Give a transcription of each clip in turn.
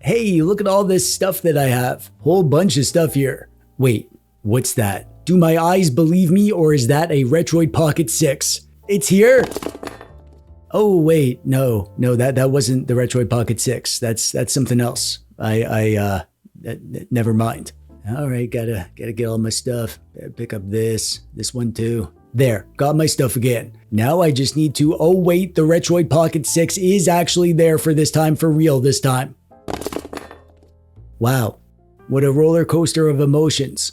Hey, look at all this stuff that I have. Whole bunch of stuff here. Wait, what's that? Do my eyes believe me, or is that a Retroid Pocket 6? It's here? Oh wait, no, that wasn't the Retroid Pocket 6. That's something else. Never mind. All right, gotta get all my stuff. Pick up this one too. There, got my stuff again. Now I just need to, oh wait, the Retroid Pocket 6 is actually there for this time, for real this time. Wow, what a roller coaster of emotions.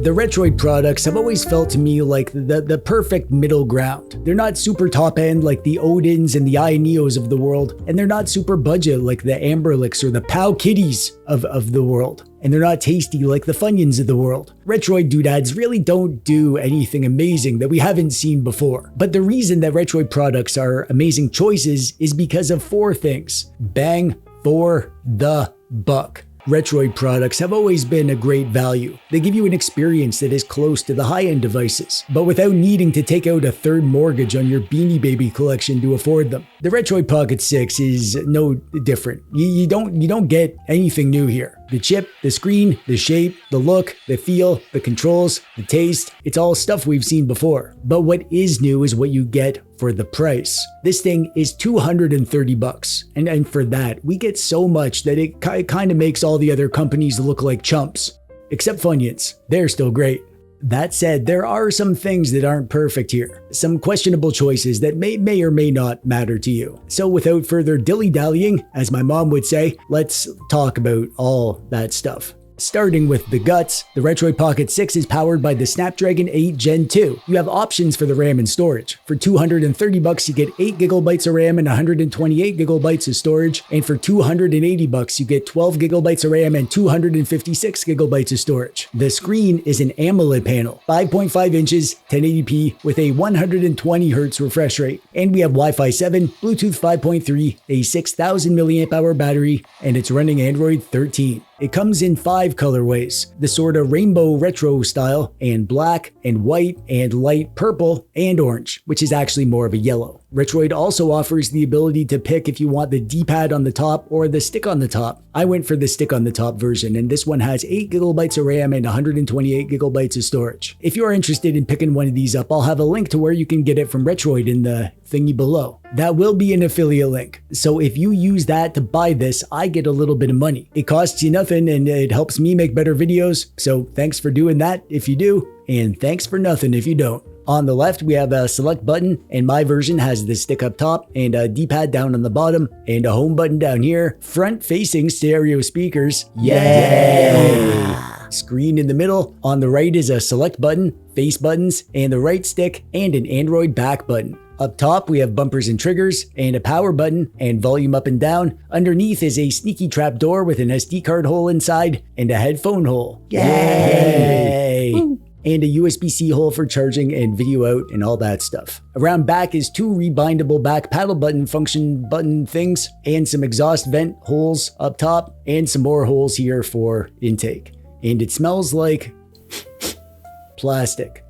The Retroid products have always felt to me like the perfect middle ground. They're not super top end like the Odins and the Ioneos of the world, and they're not super budget like the Amberlicks or the Pow Kitties of the world. And they're not tasty like the Funyuns of the world. Retroid doodads really don't do anything amazing that we haven't seen before. But the reason that Retroid products are amazing choices is because of 4 things. Bang for the buck. Retroid products have always been a great value. They give you an experience that is close to the high-end devices, but without needing to take out a third mortgage on your Beanie Baby collection to afford them. The Retroid Pocket 6 is no different. You don't get anything new here. The chip, the screen, the shape, the look, the feel, the controls, the taste, it's all stuff we've seen before. But what is new is what you get for the price. This thing is $230, and for that, we get so much that it kind of makes all the other companies look like chumps. Except Funyuns, they're still great. That said, there are some things that aren't perfect here. Some questionable choices that may or may not matter to you. So without further dilly-dallying, as my mom would say, let's talk about all that stuff. Starting with the guts, the Retroid Pocket 6 is powered by the Snapdragon 8 Gen 2. You have options for the RAM and storage. For $230 you get 8GB of RAM and 128GB of storage, and for $280 you get 12GB of RAM and 256GB of storage. The screen is an AMOLED panel, 5.5 inches, 1080p with a 120Hz refresh rate. And we have Wi-Fi 7, Bluetooth 5.3, a 6000 mAh battery, and it's running Android 13. It comes in 5 colorways, the sorta rainbow retro style, and black, and white, and light purple, and orange, which is actually more of a yellow. Retroid also offers the ability to pick if you want the D-pad on the top or the stick on the top. I went for the stick on the top version, and this one has 8GB of RAM and 128GB of storage. If you're interested in picking one of these up, I'll have a link to where you can get it from Retroid in the thingy below. That will be an affiliate link. So if you use that to buy this, I get a little bit of money. It costs you nothing and it helps me make better videos. So thanks for doing that if you do, and thanks for nothing if you don't. On the left, we have a select button, and my version has the stick up top and a D-pad down on the bottom and a home button down here. Front-facing stereo speakers. Yay! Screen in the middle. On the right is a select button, face buttons, and the right stick, and an Android back button. Up top, we have bumpers and triggers, and a power button, and volume up and down. Underneath is a sneaky trap door with an SD card hole inside, and a headphone hole. Yay! And a USB-C hole for charging and video out and all that stuff. Around back is 2 rebindable back paddle button function button things, and some exhaust vent holes up top, and some more holes here for intake. And it smells like plastic.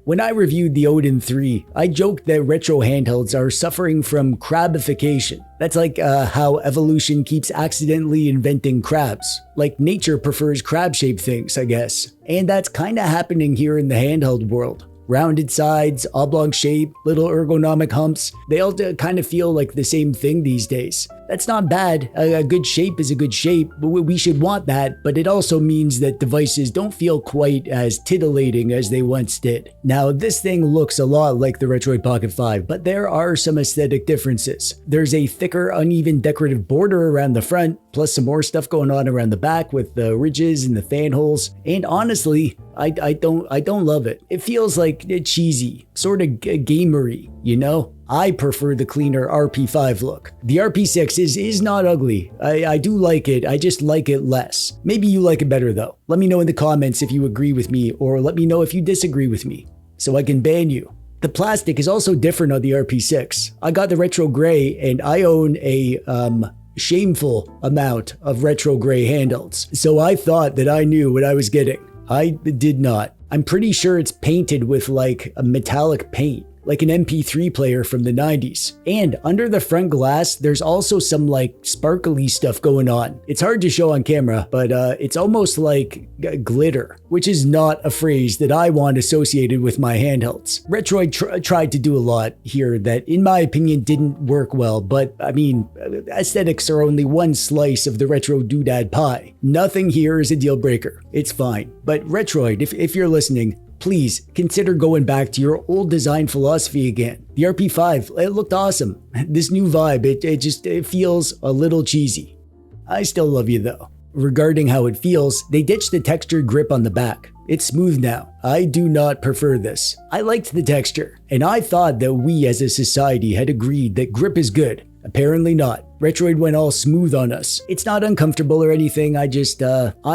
When I reviewed the Odin 3, I joked that retro handhelds are suffering from crabification. That's like how evolution keeps accidentally inventing crabs. Like nature prefers crab-shaped things, I guess. And that's kinda happening here in the handheld world. Rounded sides, oblong shape, little ergonomic humps, they all kind of feel like the same thing these days. That's not bad. A good shape is a good shape, but we should want that, but it also means that devices don't feel quite as titillating as they once did. Now, this thing looks a lot like the Retroid Pocket 5, but there are some aesthetic differences. There's a thicker, uneven decorative border around the front, plus some more stuff going on around the back with the ridges and the fan holes, and honestly, I don't love it. It feels like cheesy, sort of gamery, you know? I prefer the cleaner RP5 look. The RP6 is not ugly. I do like it, I just like it less. Maybe you like it better though. Let me know in the comments if you agree with me, or let me know if you disagree with me, so I can ban you. The plastic is also different on the RP6. I got the retro gray, and I own a shameful amount of retro gray handhelds, so I thought that I knew what I was getting. I did not. I'm pretty sure it's painted with like a metallic paint. like an MP3 player from the 90s. And under the front glass, there's also some like sparkly stuff going on. It's hard to show on camera, but it's almost like glitter, which is not a phrase that I want associated with my handhelds. Retroid tried to do a lot here that, in my opinion, didn't work well, but I mean, aesthetics are only one slice of the retro doodad pie. Nothing here is a deal breaker. It's fine. But Retroid, if you're listening, please consider going back to your old design philosophy again. The RP5, it looked awesome. This new vibe, it feels a little cheesy. I still love you though. Regarding how it feels, they ditched the textured grip on the back. It's smooth now. I do not prefer this. I liked the texture, and I thought that we as a society had agreed that grip is good. Apparently not. Retroid went all smooth on us. It's not uncomfortable or anything, I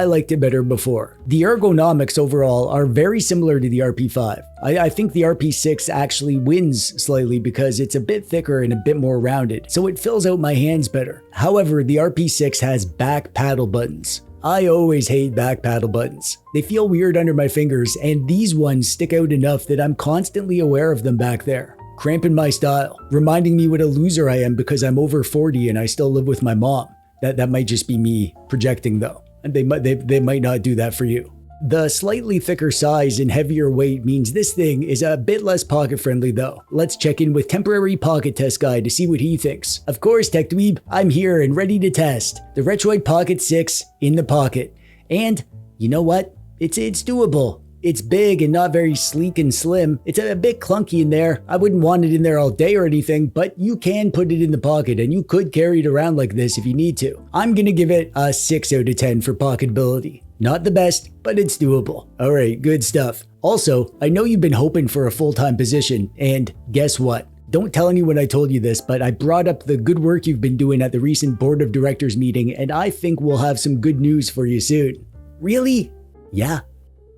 liked it better before. The ergonomics overall are very similar to the RP5. I think the RP6 actually wins slightly because it's a bit thicker and a bit more rounded, so it fills out my hands better. However, the RP6 has back paddle buttons. I always hate back paddle buttons. They feel weird under my fingers, and these ones stick out enough that I'm constantly aware of them back there. Cramping my style, reminding me what a loser I am because I'm over 40 and I still live with my mom. That might just be me projecting though. They might not do that for you. The slightly thicker size and heavier weight means this thing is a bit less pocket friendly though. Let's check in with temporary pocket test guy to see what he thinks. Of course, TechDweeb, I'm here and ready to test the Retroid Pocket 6 in the pocket. And you know what? It's doable. It's big and not very sleek and slim. It's a bit clunky in there. I wouldn't want it in there all day or anything, but you can put it in the pocket and you could carry it around like this if you need to. I'm gonna give it a 6 out of 10 for pocketability. Not the best, but it's doable. All right, good stuff. Also, I know you've been hoping for a full-time position, and guess what? Don't tell anyone I told you this, but I brought up the good work you've been doing at the recent board of directors meeting, and I think we'll have some good news for you soon. Really? Yeah.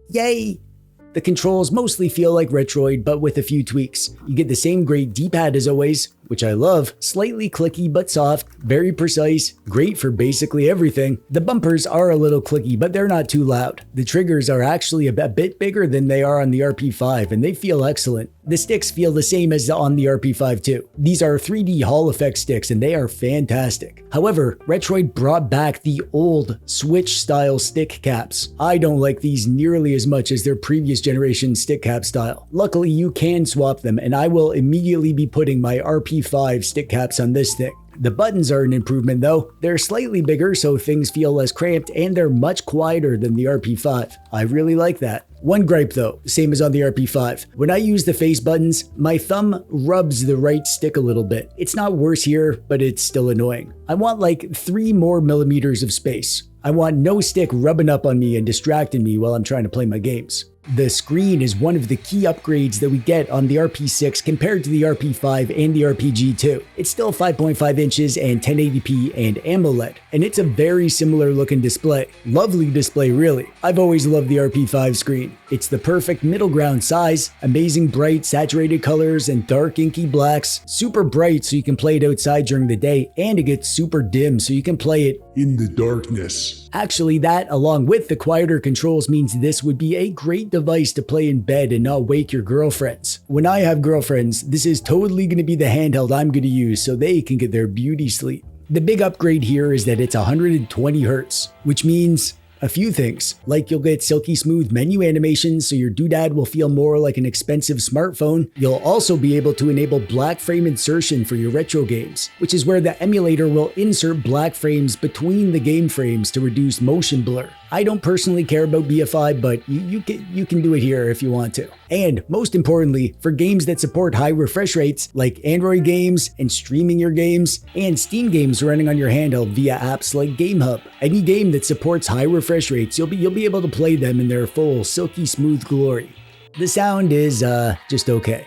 Yay! The controls mostly feel like Retroid, but with a few tweaks. You get the same great D-pad as always, which I love, slightly clicky but soft, very precise, great for basically everything. The bumpers are a little clicky, but they're not too loud. The triggers are actually a bit bigger than they are on the RP5, and they feel excellent. The sticks feel the same as on the RP5 too. These are 3D Hall effect sticks, and they are fantastic. However, Retroid brought back the old Switch-style stick caps. I don't like these nearly as much as their previous generation stick cap style. Luckily, you can swap them, and I will immediately be putting my RP5 stick caps on this thing. The buttons are an improvement though. They're slightly bigger so things feel less cramped, and they're much quieter than the RP5. I really like that. One gripe though, same as on the RP5. When I use the face buttons, my thumb rubs the right stick a little bit. It's not worse here, but it's still annoying. I want like 3 more millimeters of space. I want no stick rubbing up on me and distracting me while I'm trying to play my games. The screen is one of the key upgrades that we get on the RP6 compared to the RP5 and the RPG2. It's still 5.5 inches and 1080p and AMOLED, and it's a very similar looking display. Lovely display really. I've always loved the RP5 screen. It's the perfect middle ground size, amazing bright saturated colors and dark inky blacks, super bright so you can play it outside during the day, and it gets super dim so you can play it in the darkness. Actually, that along with the quieter controls means this would be a great device to play in bed and not wake your girlfriends. When I have girlfriends, this is totally going to be the handheld I'm going to use so they can get their beauty sleep. The big upgrade here is that it's 120 Hz, which means a few things, like you'll get silky smooth menu animations so your doodad will feel more like an expensive smartphone. You'll also be able to enable black frame insertion for your retro games, which is where the emulator will insert black frames between the game frames to reduce motion blur. I don't personally care about BFI, but you can do it here if you want to. And most importantly, for games that support high refresh rates, like Android games and streaming your games, and Steam games running on your handheld via apps like GameHub. Any game that supports high refresh rates, you'll be able to play them in their full silky smooth glory. The sound is just okay.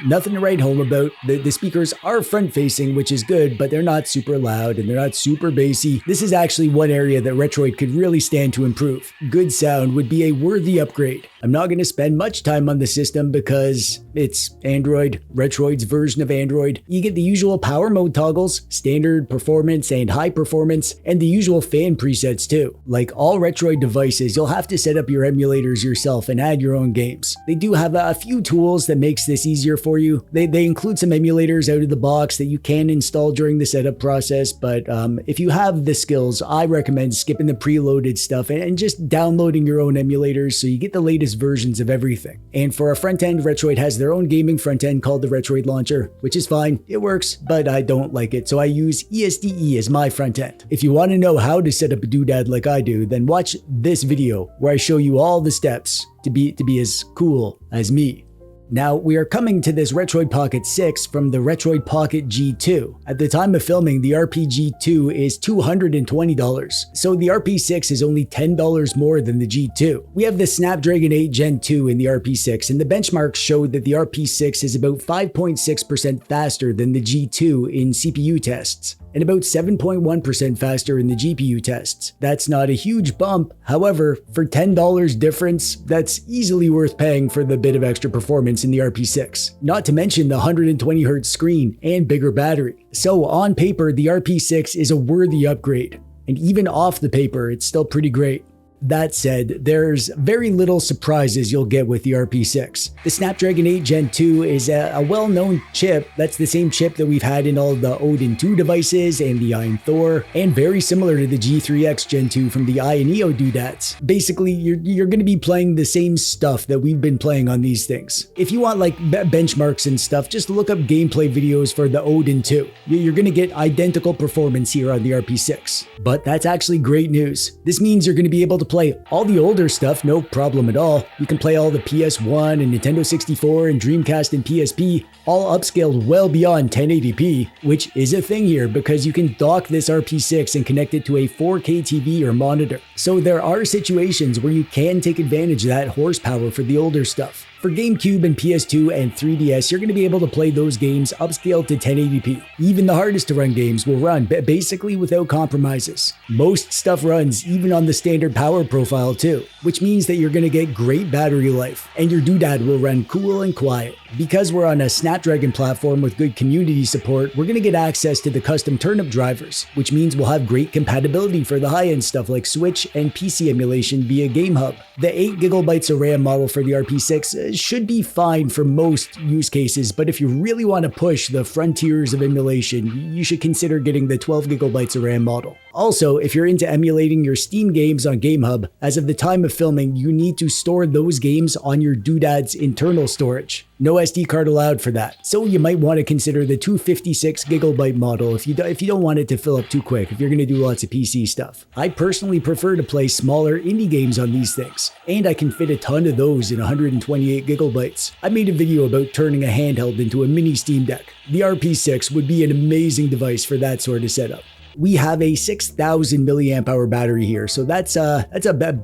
Nothing to write home about. The speakers are front-facing, which is good, but they're not super loud and they're not super bassy. This is actually one area that Retroid could really stand to improve. Good sound would be a worthy upgrade. I'm not going to spend much time on the system because it's Android, Retroid's version of Android. You get the usual power mode toggles, standard, performance, and high performance, and the usual fan presets too. Like all Retroid devices, you'll have to set up your emulators yourself and add your own games. They do have a few tools that makes this easier for you. They include some emulators out of the box that you can install during the setup process, but if you have the skills, I recommend skipping the preloaded stuff and just downloading your own emulators so you get the latest versions of everything. And for a front end, Retroid has their own gaming front end called the Retroid Launcher, which is fine. It works, but I don't like it, so I use ESDE as my front end. If you want to know how to set up a doodad like I do, then watch this video where I show you all the steps to be as cool as me. Now, we are coming to this Retroid Pocket 6 from the Retroid Pocket G2. At the time of filming, the RPG2 is $220, so the RP6 is only $10 more than the G2. We have the Snapdragon 8 Gen 2 in the RP6, and the benchmarks showed that the RP6 is about 5.6% faster than the G2 in CPU tests, and about 7.1% faster in the GPU tests. That's not a huge bump, however, for $10 difference, that's easily worth paying for the bit of extra performance in the RP6. Not to mention the 120Hz screen and bigger battery. So on paper, the RP6 is a worthy upgrade, and even off the paper, it's still pretty great. That said, there's very little surprises you'll get with the RP6. The Snapdragon 8 Gen 2 is a well-known chip. That's the same chip that we've had in all the Odin 2 devices and the Iron Thor, and very similar to the G3X Gen 2 from the Neo doodads. Basically, you're going to be playing the same stuff that we've been playing on these things. If you want like benchmarks and stuff, just look up gameplay videos for the Odin 2. You're going to get identical performance here on the RP6. But that's actually great news. This means you're going to be able to play all the older stuff, no problem at all. You can play all the PS1 and Nintendo 64 and Dreamcast and PSP, all upscaled well beyond 1080p, which is a thing here because you can dock this RP6 and connect it to a 4K TV or monitor. So there are situations where you can take advantage of that horsepower for the older stuff. For GameCube and PS2 and 3DS, you're going to be able to play those games upscaled to 1080p. Even the hardest to run games will run basically without compromises. Most stuff runs even on the standard power profile too, which means that you're going to get great battery life, and your doodad will run cool and quiet. Because we're on a Snapdragon platform with good community support, we're going to get access to the custom turnip drivers, which means we'll have great compatibility for the high-end stuff like Switch and PC emulation via GameHub. The 8GB of RAM model for the RP6 should be fine for most use cases, but if you really want to push the frontiers of emulation, you should consider getting the 12GB of RAM model. Also, if you're into emulating your Steam games on GameHub, as of the time of filming, you need to store those games on your doodad's internal storage. No SD card allowed for that. So you might want to consider the 256GB model if you don't want it to fill up too quick, if you're going to do lots of PC stuff. I personally prefer to play smaller indie games on these things, and I can fit a ton of those in 128GB. I made a video about turning a handheld into a mini Steam Deck. The RP6 would be an amazing device for that sort of setup. We have a 6,000 milliamp hour battery here, so that's a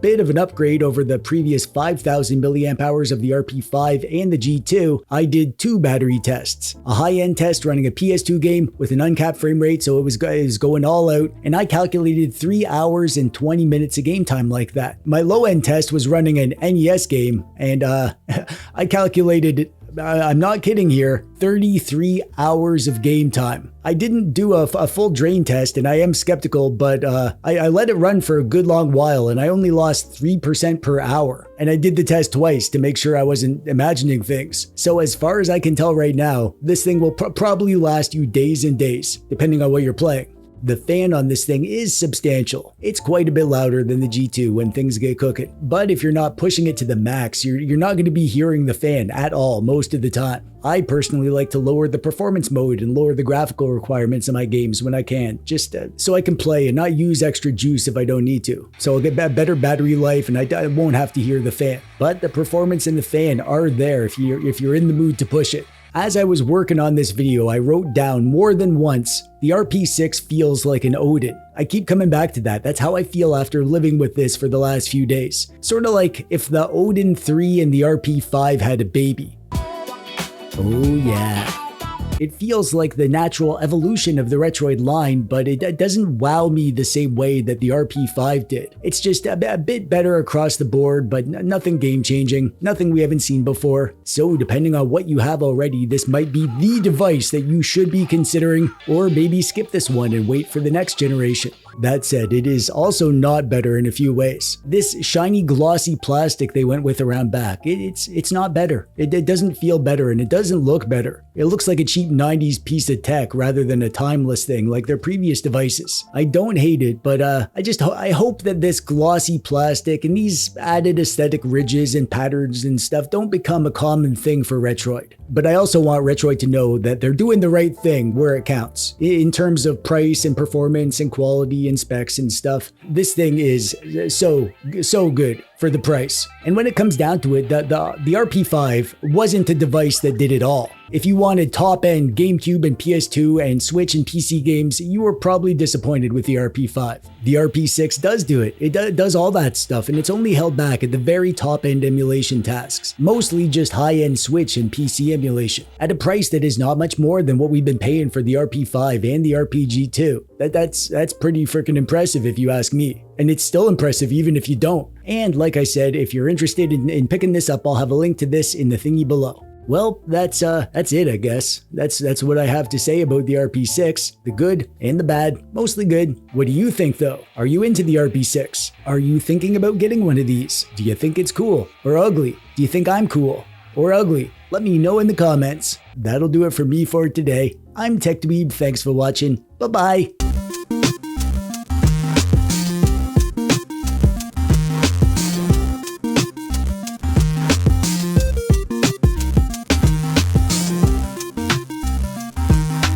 bit of an upgrade over the previous 5,000 milliamp hours of the RP5 and the G2. I did 2 battery tests. A high-end test running a PS2 game with an uncapped frame rate, so it was going all out, and I calculated 3 hours and 20 minutes of game time like that. My low-end test was running an NES game, and I calculated, I'm not kidding here, 33 hours of game time. I didn't do a full drain test, and I am skeptical, but I let it run for a good long while, and I only lost 3% per hour. And I did the test twice to make sure I wasn't imagining things. So as far as I can tell right now, this thing will probably last you days and days, depending on what you're playing. The fan on this thing is substantial. It's quite a bit louder than the G2 when things get cooking. But if you're not pushing it to the max, you're not going to be hearing the fan at all most of the time. I personally like to lower the performance mode and lower the graphical requirements of my games when I can, just so I can play and not use extra juice if I don't need to. So I'll get better battery life and I won't have to hear the fan. But the performance and the fan are there if you're in the mood to push it. As I was working on this video, I wrote down more than once, the RP6 feels like an Odin. I keep coming back to that. That's how I feel after living with this for the last few days. Sort of like if the Odin 3 and the RP5 had a baby. Oh yeah. It feels like the natural evolution of the Retroid line, but it doesn't wow me the same way that the RP5 did. It's just a bit better across the board, but nothing game-changing, nothing we haven't seen before. So depending on what you have already, this might be the device that you should be considering, or maybe skip this one and wait for the next generation. That said, it is also not better in a few ways. This shiny glossy plastic they went with around back, it's not better. It doesn't feel better and it doesn't look better. It looks like a cheap 90s piece of tech rather than a timeless thing like their previous devices. I don't hate it, but I hope that this glossy plastic and these added aesthetic ridges and patterns and stuff don't become a common thing for Retroid. But I also want Retroid to know that they're doing the right thing where it counts. In terms of price and performance and quality and specs and stuff, this thing is so good for the price. And when it comes down to it, the RP5 wasn't a device that did it all. If you wanted top-end GameCube and PS2 and Switch and PC games, you were probably disappointed with the RP5. The RP6 does do it. It does all that stuff, and it's only held back at the very top-end emulation tasks, mostly just high-end Switch and PC emulation, at a price that is not much more than what we've been paying for the RP5 and the RPG2. That's pretty freaking impressive if you ask me. And it's still impressive even if you don't. And like I said, if you're interested in picking this up, I'll have a link to this in the thingy below. Well, that's it, I guess. That's what I have to say about the RP6, the good and the bad, mostly good. What do you think though? Are you into the RP6? Are you thinking about getting one of these? Do you think it's cool or ugly? Do you think I'm cool or ugly? Let me know in the comments. That'll do it for me for today. I'm TechDweeb, thanks for watching, bye-bye.